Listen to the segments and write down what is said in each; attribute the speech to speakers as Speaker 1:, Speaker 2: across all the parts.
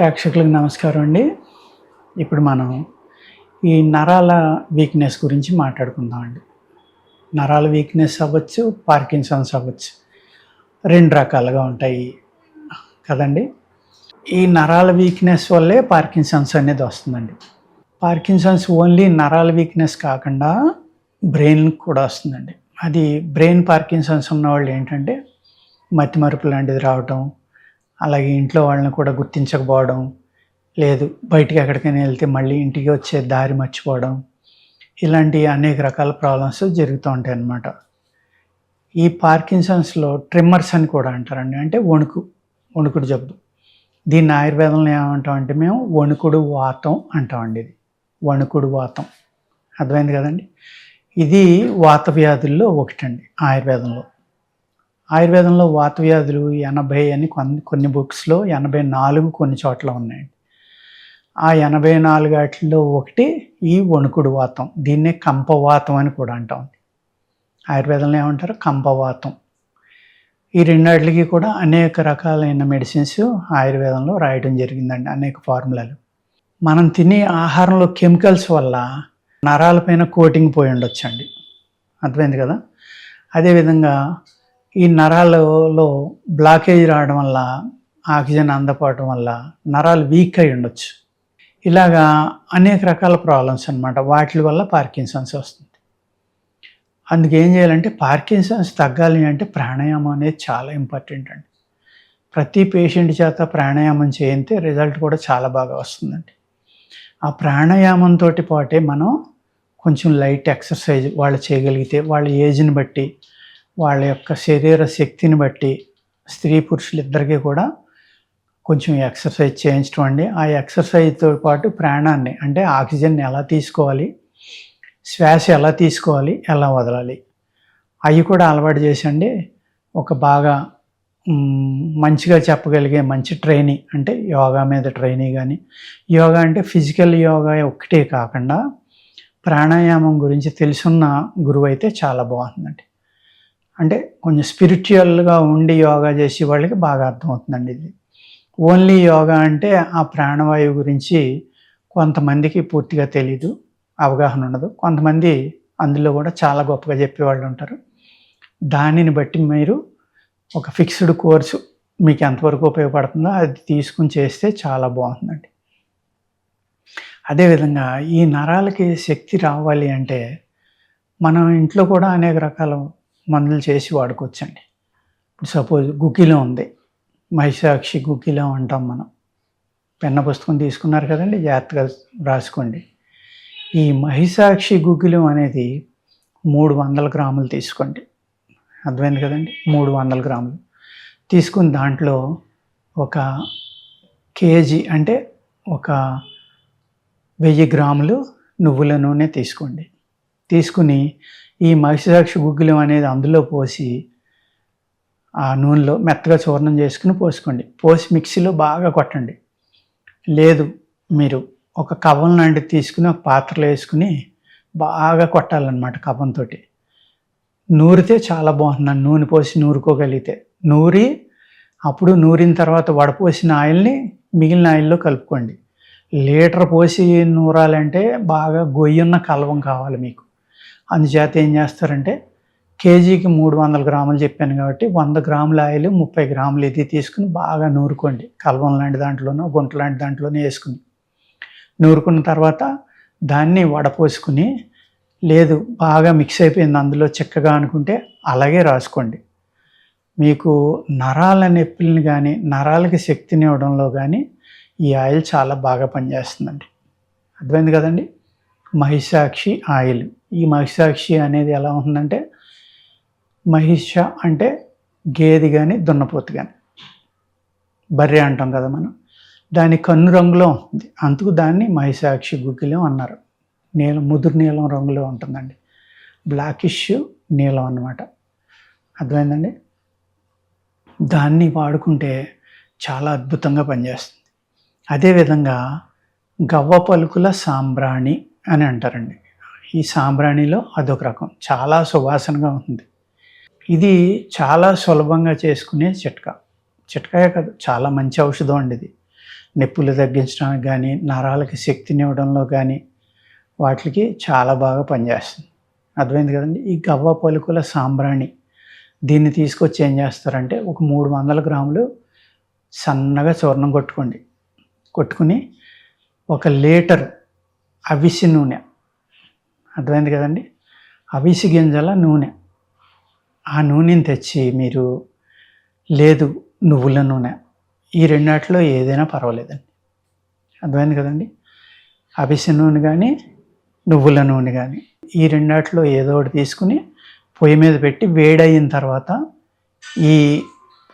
Speaker 1: ప్రేక్షకులకు నమస్కారం అండి. ఇప్పుడు మనం ఈ నరాల వీక్‌నెస్ గురించి మాట్లాడుకుందామండి. నరాల వీక్‌నెస్ అవ్వచ్చు, పార్కిన్సన్స్ అవ్వచ్చు. 2 రకాలుగా ఉంటాయి కదండీ! ఈ నరాల వీక్‌నెస్ వల్లే పార్కిన్సన్స్ అనేది వస్తుందండి. పార్కిన్సన్స్ ఓన్లీ నరాల వీక్‌నెస్ కాకుండా బ్రెయిన్‌కి కూడా వస్తుందండి. అది బ్రెయిన్ పార్కిన్సన్స్ ఉన్నవాళ్ళు ఏంటంటే మతిమరుపు లాంటిది రావటం, అలాగే ఇంట్లో వాళ్ళని కూడా గుర్తించకపోవడం, లేదు బయటికి ఎక్కడికైనా వెళ్తే మళ్ళీ ఇంటికి వచ్చే దారి మర్చిపోవడం, ఇలాంటి అనేక రకాల ప్రాబ్లమ్స్ జరుగుతూ ఉంటాయన్నమాట. ఈ పార్కిన్సన్స్‌లో ట్రిమ్మర్స్ అని కూడా అంటారండి. అంటే వణుకుడు జబ్బు. దీన్ని ఆయుర్వేదంలో ఏమంటామంటే మేము వణుకుడు వాతం అంటామండి ఇది. వణుకుడు వాతం. అర్థమైంది కదండీ! ఇది వాత వ్యాధుల్లో ఒకటండి ఆయుర్వేదంలో. ఆయుర్వేదంలో వాత వ్యాధులు 80 అని కొన్ని బుక్స్‌లో 84 కొన్ని చోట్ల ఉన్నాయండి. ఆ 84 ఆటిల్లో ఒకటి ఈ వణుకుడు వాతం. దీన్నే కంపవాతం అని కూడా అంటాం. ఆయుర్వేదంలో ఏమంటారు? కంపవాతం. ఈ రెండాటికి కూడా అనేక రకాలైన మెడిసిన్స్ ఆయుర్వేదంలో రాయడం జరిగిందండి. అనేక ఫార్ములాలు. మనం తినే ఆహారంలో కెమికల్స్ వల్ల నరాలపైన కోటింగ్ పోయి ఉండొచ్చండి. అర్థమైంది కదా! అదేవిధంగా ఈ నరాలలో బ్లాకేజ్ రావడం వల్ల, ఆక్సిజన్ అందకపోవడం వల్ల నరాలు వీక్ అయి ఉండొచ్చు. ఇలాగా అనేక రకాల ప్రాబ్లమ్స్ అనమాట. వాటి వల్ల పార్కిన్సన్స్ వస్తుంది. అందుకు ఏం చేయాలంటే పార్కిన్సన్స్ తగ్గాలి అంటే ప్రాణాయామం అనేది చాలా ఇంపార్టెంట్ అండి. ప్రతి పేషెంట్ చేత ప్రాణాయామం చేయితే రిజల్ట్ కూడా చాలా బాగా వస్తుందండి. ఆ ప్రాణాయామంతో పాటే మనం కొంచెం లైట్ ఎక్సర్సైజ్ వాళ్ళు చేయగలిగితే వాళ్ళ ఏజ్ని బట్టి, వాళ్ళ యొక్క శరీర శక్తిని బట్టి స్త్రీ పురుషులు ఇద్దరికీ కూడా కొంచెం ఎక్సర్సైజ్ చేయించడం అండి. ఆ ఎక్సర్సైజ్తో పాటు ప్రాణాన్ని అంటే ఆక్సిజన్ని ఎలా తీసుకోవాలి, శ్వాస ఎలా తీసుకోవాలి, ఎలా వదలాలి అవి కూడా అలవాటు చేసండి. ఒక బాగా మంచిగా చెప్పగలిగే మంచి ట్రైనీ అంటే యోగా మీద ట్రైనీ కానీ, యోగా అంటే ఫిజికల్ యోగా ఒక్కటే కాకుండా ప్రాణాయామం గురించి తెలుసున్న గురువు అయితే చాలా బాగుంటుందండి. అంటే కొంచెం స్పిరిచువల్గా ఉండి యోగా చేసే వాళ్ళకి బాగా అర్థమవుతుందండి ఇది. ఓన్లీ యోగా అంటే ఆ ప్రాణవాయువు గురించి కొంతమందికి పూర్తిగా తెలీదు, అవగాహన ఉండదు. కొంతమంది అందులో కూడా చాలా గొప్పగా చెప్పేవాళ్ళు ఉంటారు. దానిని బట్టి మీరు ఒక ఫిక్స్డ్ కోర్సు మీకు ఎంతవరకు ఉపయోగపడుతుందో అది తీసుకుని చేస్తే చాలా బాగుంటుందండి. అదేవిధంగా ఈ నరాలకి శక్తి రావాలి అంటే మనం ఇంట్లో కూడా అనేక రకాల మందులు చేసి వాడుకోవచ్చండి. ఇప్పుడు సపోజ్ గుగ్గిలం ఉంది, మహిషాక్షి గుగ్గిలం అంటాం మనం. పెన్న పుస్తకం తీసుకున్నారు కదండి, జాగ్రత్తగా రాసుకోండి. ఈ మహిషాక్షి గుగ్గిలం అనేది 300 గ్రాములు తీసుకోండి. అర్థమైంది కదండి, 300 గ్రాములు తీసుకుని దాంట్లో 1 కేజీ అంటే 1000 గ్రాములు నువ్వుల నూనె తీసుకోండి. తీసుకుని ఈ మహిషాక్షి గుగ్గిలం అనేది అందులో పోసి ఆ నూనెలో మెత్తగా చూర్ణం చేసుకుని పోసుకోండి. పోసి మిక్సీలో బాగా కొట్టండి. లేదు మీరు ఒక కవ్వం లాంటిది తీసుకుని ఒక పాత్రలో వేసుకుని బాగా కొట్టాలన్నమాట కవ్వంతో. నూరితే చాలా బాగుంటుందండి. నూనె పోసి నూరుకోగలిగితే నూరి అప్పుడు నూరిన తర్వాత వడపోసిన ఆయిల్ని మిగిలిన ఆయిల్లో కలుపుకోండి. లీటర్ పోసి నూరాలంటే బాగా గొయ్యున్న కలవం కావాలి మీకు. అందుచేత ఏం చేస్తారంటే కేజీకి 300 గ్రాములు చెప్పాను కాబట్టి 100 గ్రాముల ఆయిల్ 30 గ్రాములు ఇది తీసుకుని బాగా నూరుకోండి. కలవం లాంటి దాంట్లోనో గుంట లాంటి దాంట్లోనే వేసుకుని నూరుకున్న తర్వాత దాన్ని వడపోసుకుని, లేదు బాగా మిక్స్ అయిపోయింది అందులో చిక్కగా అనుకుంటే అలాగే రాసుకోండి. మీకు నరాల నొప్పుల్ని కానీ నరాలకి శక్తిని ఇవ్వడంలో కానీ ఈ ఆయిల్ చాలా బాగా పనిచేస్తుందండి. అర్థమైంది కదండి. మహిషాక్షి ఆయిల్. ఈ మహిషాక్షి అనేది ఎలా ఉంటుందంటే, మహిష అంటే గేదె కానీ దున్నపోతు కానీ, బర్రె అంటాం కదా మనం, దాని కన్ను రంగులో ఉంటుంది. అందుకు దాన్ని మహిషాక్షి గుగ్గిలం అన్నారు. ముదురు నీలం రంగులో ఉంటుందండి. బ్లాకిష్ నీలం అన్నమాట. అర్థమైందండి. దాన్ని వాడుకుంటే చాలా అద్భుతంగా పనిచేస్తుంది. అదేవిధంగా గవ్వ పలుకుల సాంబ్రాణి అని అంటారండి. ఈ సాంబ్రాణిలో అదొక రకం, చాలా సువాసనగా ఉంటుంది. ఇది చాలా సులభంగా చేసుకునే చిట్కాయే కాదు, చాలా మంచి ఔషధం అండి ఇది. నొప్పులు తగ్గించడానికి కానీ, నరాలకి శక్తినివ్వడంలో కానీ వాటికి చాలా బాగా పనిచేస్తుంది. అర్థమైంది కదండి. ఈ గవ్వ పలుకుల సాంబ్రాణి దీన్ని తీసుకొచ్చి ఏం చేస్తారంటే ఒక 300 గ్రాములు సన్నగా చూర్ణం కొట్టుకుని 1 లీటర్ అవిసె నూనె, అర్థమైంది కదండి, అవిసె గింజల నూనె, ఆ నూనెని తెచ్చి మీరు, లేదు నువ్వుల నూనె, ఈ రెండాటిలో ఏదైనా పర్వాలేదండి. అర్థమైంది కదండి. అవిసె నూనె కానీ నువ్వుల నూనె కానీ ఈ రెండాటిలో ఏదో ఒకటి తీసుకుని పొయ్యి మీద పెట్టి వేడయిన తర్వాత ఈ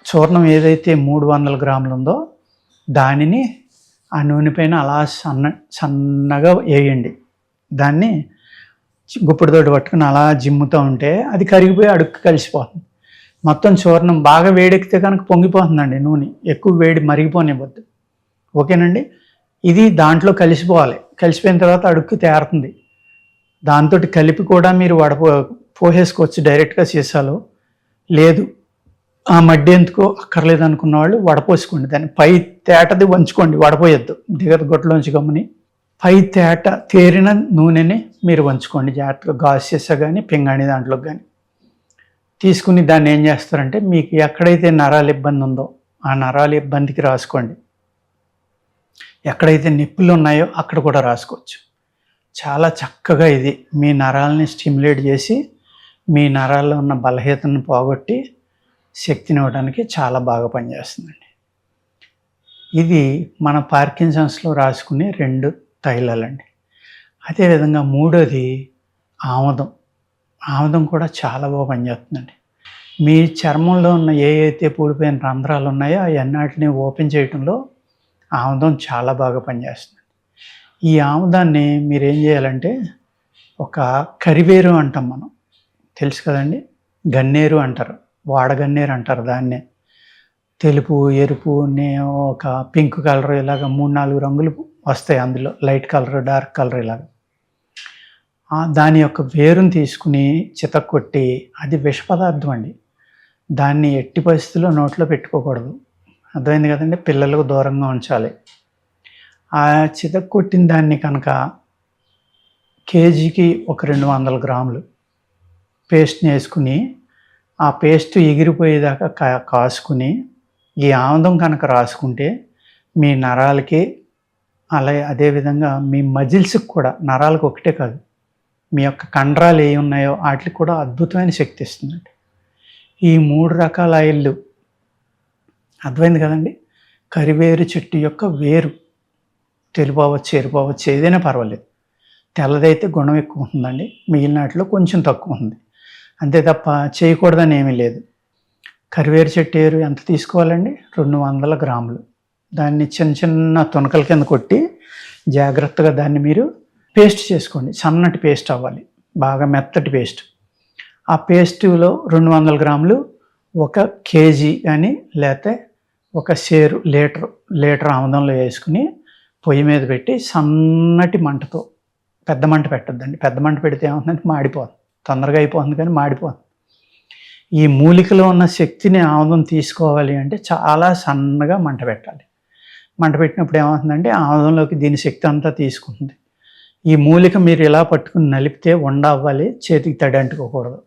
Speaker 1: చూర్ణం ఏదైతే 300 గ్రాములు ఉందో దానిని ఆ నూనె పైన అలా సన్నగా వేయండి. దాన్ని గుప్పిడితోటి పట్టుకుని అలా జిమ్ముతూ ఉంటే అది కరిగిపోయి అడుక్కు కలిసిపోతుంది. మొత్తం చూర్ణం బాగా వేడెక్కితే కనుక పొంగిపోతుందండి నూనె, ఎక్కువ వేడి మరిగిపోనివ్వద్దు. ఓకేనండి. ఇది దాంట్లో కలిసిపోవాలి. కలిసిపోయిన తర్వాత అడుక్కు తేరుతుంది. దాంతో కలిపి కూడా మీరు పోసేసుకోవచ్చు డైరెక్ట్గా సీసాలో. లేదు ఆ మడ్డి ఎందుకో అక్కర్లేదు అనుకున్న వాళ్ళు వడపోసుకోండి. దాన్ని పై తేటది వంచుకోండి, వడపోయొద్దు. దిగత గొట్టలోంచి గమ్ముని పై తేట తేరిన నూనెని మీరు వంచుకోండి జాగ్రత్తగా. గాజు సీసా కానీ పింగాణి దాంట్లోకి కానీ తీసుకుని దాన్ని ఏం చేస్తారంటే మీకు ఎక్కడైతే నరాల ఇబ్బంది ఉందో ఆ నరాల ఇబ్బందికి రాసుకోండి. ఎక్కడైతే నొప్పులు ఉన్నాయో అక్కడ కూడా రాసుకోవచ్చు. చాలా చక్కగా ఇది మీ నరాలని స్టిమ్యులేట్ చేసి మీ నరాల్లో ఉన్న బలహీనతను పోగొట్టి శక్తిని ఇవ్వడానికి చాలా బాగా పనిచేస్తుందండి. ఇది మన పార్కిన్సన్స్లో రాసుకునే 2 తైలాలండి. అదేవిధంగా మూడోది ఆముదం. ఆముదం కూడా చాలా బాగా పనిచేస్తుందండి. మీ చర్మంలో ఉన్న అయితే పూడిపోయిన రంధ్రాలు ఉన్నాయో అవన్నిటిని ఓపెన్ చేయడంలో ఆముదం చాలా బాగా పనిచేస్తుంది. ఈ ఆముదాన్ని మీరు ఏం చేయాలంటే ఒక కరివేరు అంటాం మనం, తెలుసు కదండి, గన్నేరు అంటారు, వాడగన్నేరు అంటారు దాన్నే. తెలుపు, ఎరుపు, ఒక పింక్ కలర్ ఇలాగ 3-4 రంగులు వస్తాయి అందులో, లైట్ కలర్, డార్క్ కలర్ ఇలాగ. దాని యొక్క వేరుని తీసుకుని చితక్కొట్టి, అది విష పదార్థం అండి, దాన్ని ఎట్టి పరిస్థితుల్లో నోట్లో పెట్టుకోకూడదు. అర్థమైంది కదండి. పిల్లలకు దూరంగా ఉంచాలి. ఆ చితక్కొట్టిన దాన్ని కనుక కేజీకి ఒక 200 గ్రాములు పేస్ట్ని వేసుకుని ఆ పేస్ట్ ఎగిరిపోయేదాకా కాసుకుని ఈ ఆముదం కనుక రాసుకుంటే మీ నరాలకి అదేవిధంగా మీ మజిల్స్కి కూడా, నరాలకు ఒకటే కాదు మీ యొక్క కండరాలు ఏ ఉన్నాయో వాటికి కూడా అద్భుతమైన శక్తి ఇస్తుందండి ఈ 3 రకాల ఆయిళ్ళు. అర్థమైంది కదండి. కరివేరు చెట్టు యొక్క వేరు, తెలుపు అవ్వచ్చు, ఎరుపు అవ్వచ్చు, ఏదైనా పర్వాలేదు. తెల్లదైతే గుణం ఎక్కువ ఉంటుందండి, మిగిలిన వాటిలో కొంచెం తక్కువ ఉంది, అంతే తప్ప చేయకూడదని ఏమీ లేదు. కరివేరు చెట్టు ఏరు ఎంత తీసుకోవాలండి? 200 గ్రాములు. దాన్ని చిన్న చిన్న తునకల కింద కొట్టి జాగ్రత్తగా దాన్ని మీరు పేస్ట్ చేసుకోండి. సన్నటి పేస్ట్ అవ్వాలి, బాగా మెత్తటి పేస్ట్. ఆ పేస్టులో 200 గ్రాములు 1 కేజీ కానీ లేకపోతే 1 సేరు, లీటర్ ఆముదంలో వేసుకుని పొయ్యి మీద పెట్టి సన్నటి మంటతో, పెద్ద మంట పెట్టద్దండి, పెద్ద మంట పెడితే ఏమవుతుందంటే మాడిపోతుంది, తొందరగా అయిపోతుంది కానీ మాడిపోతుంది. ఈ మూలికలో ఉన్న శక్తిని ఆముదం తీసుకోవాలి అంటే చాలా సన్నగా మంట పెట్టాలి. మంట పెట్టినప్పుడు ఏమవుతుందంటే ఆముదంలోకి దీని శక్తి అంతా తీసుకుంటుంది. ఈ మూలిక మీరు ఇలా పట్టుకుని నలిపితే ఉండ అవ్వాలి, చేతికి తడి అంటుకోకూడదు.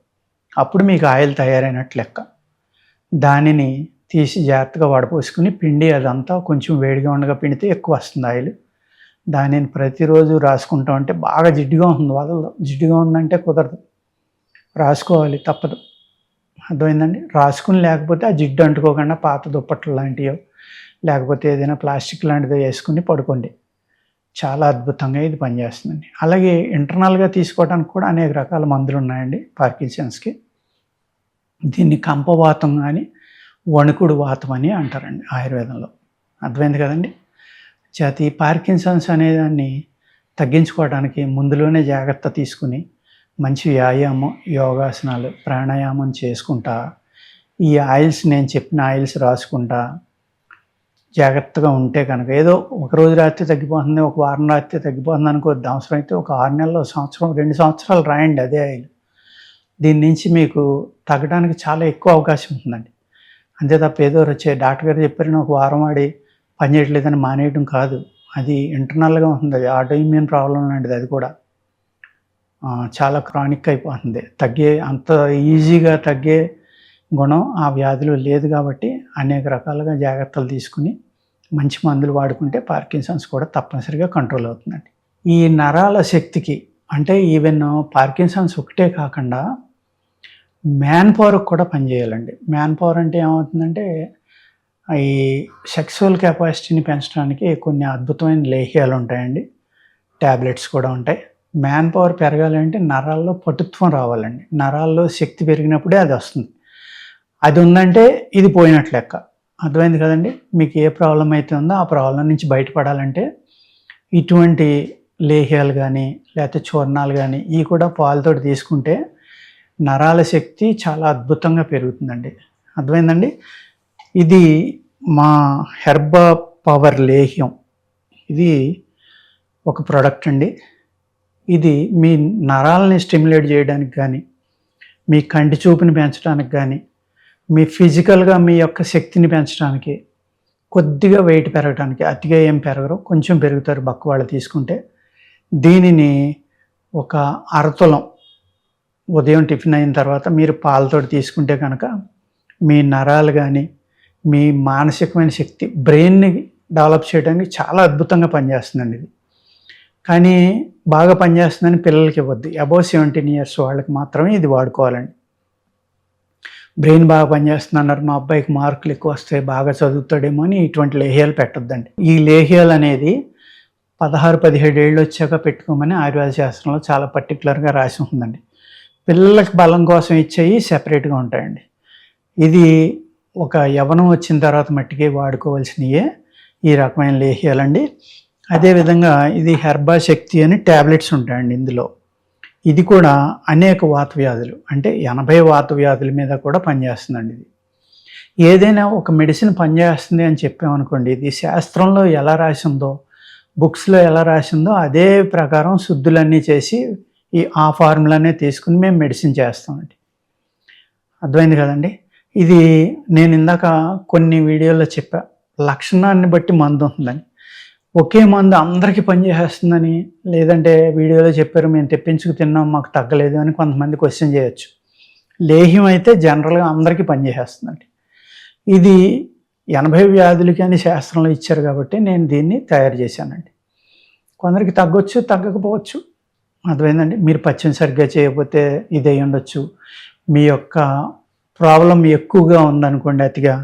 Speaker 1: అప్పుడు మీకు ఆయిల్ తయారైనట్లు లెక్క. దానిని తీసి జాగ్రత్తగా వడపోసుకుని పిండి అదంతా కొంచెం వేడిగా ఉండగా పిండితే ఎక్కువ వస్తుంది ఆయిల్. దానిని ప్రతిరోజు రాసుకుంటాం అంటే బాగా జిడ్డుగా ఉంటుంది, వదలదు. జిడ్డుగా ఉందంటే కుదరదు, రాసుకోవాలి, తప్పదు. అర్థమైందండి. రాసుకుని లేకపోతే ఆ జిడ్డు అంటుకోకుండా పాత దుప్పట్లు లాంటివో లేకపోతే ఏదైనా ప్లాస్టిక్ లాంటిదో వేసుకుని పడుకోండి. చాలా అద్భుతంగా ఇది పనిచేస్తుందండి. అలాగే ఇంటర్నల్గా తీసుకోవడానికి కూడా అనేక రకాల మందులు ఉన్నాయండి పార్కిన్సన్స్కి. దీన్ని కంపవాతం కానీ వణుకుడు వాతం అని అంటారండి ఆయుర్వేదంలో. అర్థమైంది కదండి. ఈ పార్కిన్సన్స్ అనేదాన్ని తగ్గించుకోవడానికి ముందులోనే జాగ్రత్త తీసుకుని మంచి వ్యాయామం, యోగాసనాలు, ప్రాణాయామం చేసుకుంటా ఈ ఆయిల్స్, నేను చెప్పిన ఆయిల్స్ రాసుకుంటా జాగ్రత్తగా ఉంటే కనుక ఏదో ఒకరోజు రాత్రి తగ్గిపోతుంది, ఒక వారం రాత్రి తగ్గిపోతుంది అనుకోవద్దు. అవసరం అయితే ఒక 6 నెలలు, సంవత్సరం, 2 సంవత్సరాలు రాయండి అదే ఆయిల్. దీని నుంచి మీకు తగ్గడానికి చాలా ఎక్కువ అవకాశం ఉంటుందండి. అంతే తప్ప ఏదో వచ్చే డాక్టర్ గారు చెప్పారని ఒక వారం వాడి పనిచేయట్లేదని మానేయడం కాదు. అది ఇంటర్నల్‌గా ఉంటుంది. అది ఆటో ఇమ్యూన్ ప్రాబ్లమ్ లాంటిది అది కూడా. చాలా క్రానిక్ అయిపోతుంది. అంత ఈజీగా తగ్గే గుణం ఆ వ్యాధిలో లేదు కాబట్టి అనేక రకాలుగా జాగ్రత్తలు తీసుకొని మంచి మందులు వాడుకుంటే పార్కిన్సన్స్ కూడా తప్పనిసరిగా కంట్రోల్ అవుతుందండి. ఈ నరాల శక్తికి అంటే ఈవెన్ పార్కిన్సన్స్ ఒకటే కాకుండా మ్యాన్ పవర్‌కి కూడా పనిచేయాలండి. మ్యాన్ పవర్ అంటే ఏమవుతుందంటే ఈ సెక్సువల్ కెపాసిటీని పెంచడానికి కొన్ని అద్భుతమైన లేహ్యాలు ఉంటాయండి. టాబ్లెట్స్ కూడా ఉంటాయి. మ్యాన్ పవర్ పెరగాలంటే నరాల్లో పటుత్వం రావాలండి. నరాల్లో శక్తి పెరిగినప్పుడే అది వస్తుంది. అది ఉందంటే ఇది పోయినట్లు లెక్క. అర్థమైంది కదండీ! మీకు ఏ ప్రాబ్లమ్ అయితే ఉందో ఆ ప్రాబ్లమ్ నుంచి బయటపడాలంటే ఇటువంటి లేహ్యాలు గానీ, లేకపోతే చూర్ణాలు గానీ ఇవి కూడా పాలతోటి తీసుకుంటే నరాల శక్తి చాలా అద్భుతంగా పెరుగుతుందండి. అర్థమైందండి? ఇది మా హెర్బా పవర్ లేహ్యం. ఇది ఒక ప్రొడక్ట్ అండి. ఇది మీ నరాలని స్టిమ్యులేట్ చేయడానికి కానీ, మీ కంటి చూపుని పెంచడానికి కానీ, మీ ఫిజికల్‌గా మీ యొక్క శక్తిని పెంచడానికి, కొద్దిగా వెయిట్ పెరగడానికి, అతిగా ఏం పెరగరు, కొంచెం పెరుగుతారు బక్క వాళ్ళు తీసుకుంటే. దీనిని ఒక అరతులం ఉదయం టిఫిన్ అయిన తర్వాత మీరు పాలతోటి తీసుకుంటే కనుక మీ నరాలు కానీ, మీ మానసికమైన శక్తి బ్రెయిన్‌ని డెవలప్ చేయడానికి చాలా అద్భుతంగా పనిచేస్తుందండి ఇది. కానీ బాగా పనిచేస్తుందని పిల్లలకి ఇవ్వద్దు. అబోవ్ 17 ఇయర్స్ వాళ్ళకి మాత్రమే ఇది వాడుకోవాలండి. బ్రెయిన్ బాగా పనిచేస్తుందన్నారు, మా అబ్బాయికి మార్కులు ఎక్కువ వస్తాయి, బాగా చదువుతాడేమో అని ఇటువంటి లేహ్యాలు పెట్టొద్దండి. ఈ లేహ్యాలు అనేది 16, 17 ఏళ్ళు వచ్చాక పెట్టుకోమని ఆయుర్వేద శాస్త్రంలో చాలా పర్టికులర్గా రాసి ఉంటుందండి. పిల్లలకి బలం కోసం ఇచ్చేవి సెపరేట్గా ఉంటాయండి. ఇది ఒక యవ్వనం వచ్చిన తర్వాత మట్టికే వాడుకోవాల్సినయే ఈ రకమైన లేహ్యాలండి. అదేవిధంగా ఇది హెర్బా శక్తి అని ట్యాబ్లెట్స్ ఉంటాయండి ఇందులో. ఇది కూడా అనేక వాత వ్యాధులు అంటే 80 వాత వ్యాధుల మీద కూడా పనిచేస్తుందండి ఇది. ఏదైనా ఒక మెడిసిన్ పనిచేస్తుంది అని చెప్పామనుకోండి, ఇది శాస్త్రంలో ఎలా రాసిందో, బుక్స్‌లో ఎలా రాసిందో అదే ప్రకారం శుద్ధులన్నీ చేసి ఆ ఫార్ములానే తీసుకుని మేము మెడిసిన్ చేస్తామండి. అర్థమైంది కదండి! ఇది నేను ఇందాక కొన్ని వీడియోల్లో చెప్పా. లక్షణాన్ని బట్టి మందు ఉంటుందని. ఒకే మందు అందరికీ పనిచేసేస్తుందని, లేదంటే వీడియోలో చెప్పారు మేము తెప్పించుకు తిన్నాం మాకు తగ్గలేదు అని కొంతమంది క్వశ్చన్ చేయొచ్చు. లేహ్యం అయితే జనరల్‌గా అందరికీ పనిచేసేస్తుందండి. ఇది 80 వ్యాధులకి అని శాస్త్రంలో ఇచ్చారు కాబట్టి నేను దీన్ని తయారు చేశానండి. కొందరికి తగ్గొచ్చు, తగ్గకపోవచ్చు. అర్థమైందండి? మీరు పచ్చిమి సరిగ్గా చేయకపోతే ఇది అయ్యి ఉండొచ్చు. మీ యొక్క ప్రాబ్లమ్ ఎక్కువగా ఉందనుకోండి అతిగా,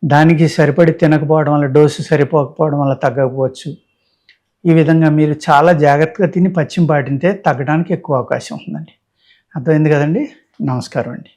Speaker 1: దానికి సరిపడి తినకపోవడం వల్ల, డోసు సరిపోకపోవడం వల్ల తగ్గకపోవచ్చు. ఈ విధంగా మీరు చాలా జాగ్రత్తగా తిని పచ్చిమి పాటింటే తగ్గడానికి ఎక్కువ అవకాశం ఉందండి. అర్థమైంది కదండి! నమస్కారం అండి.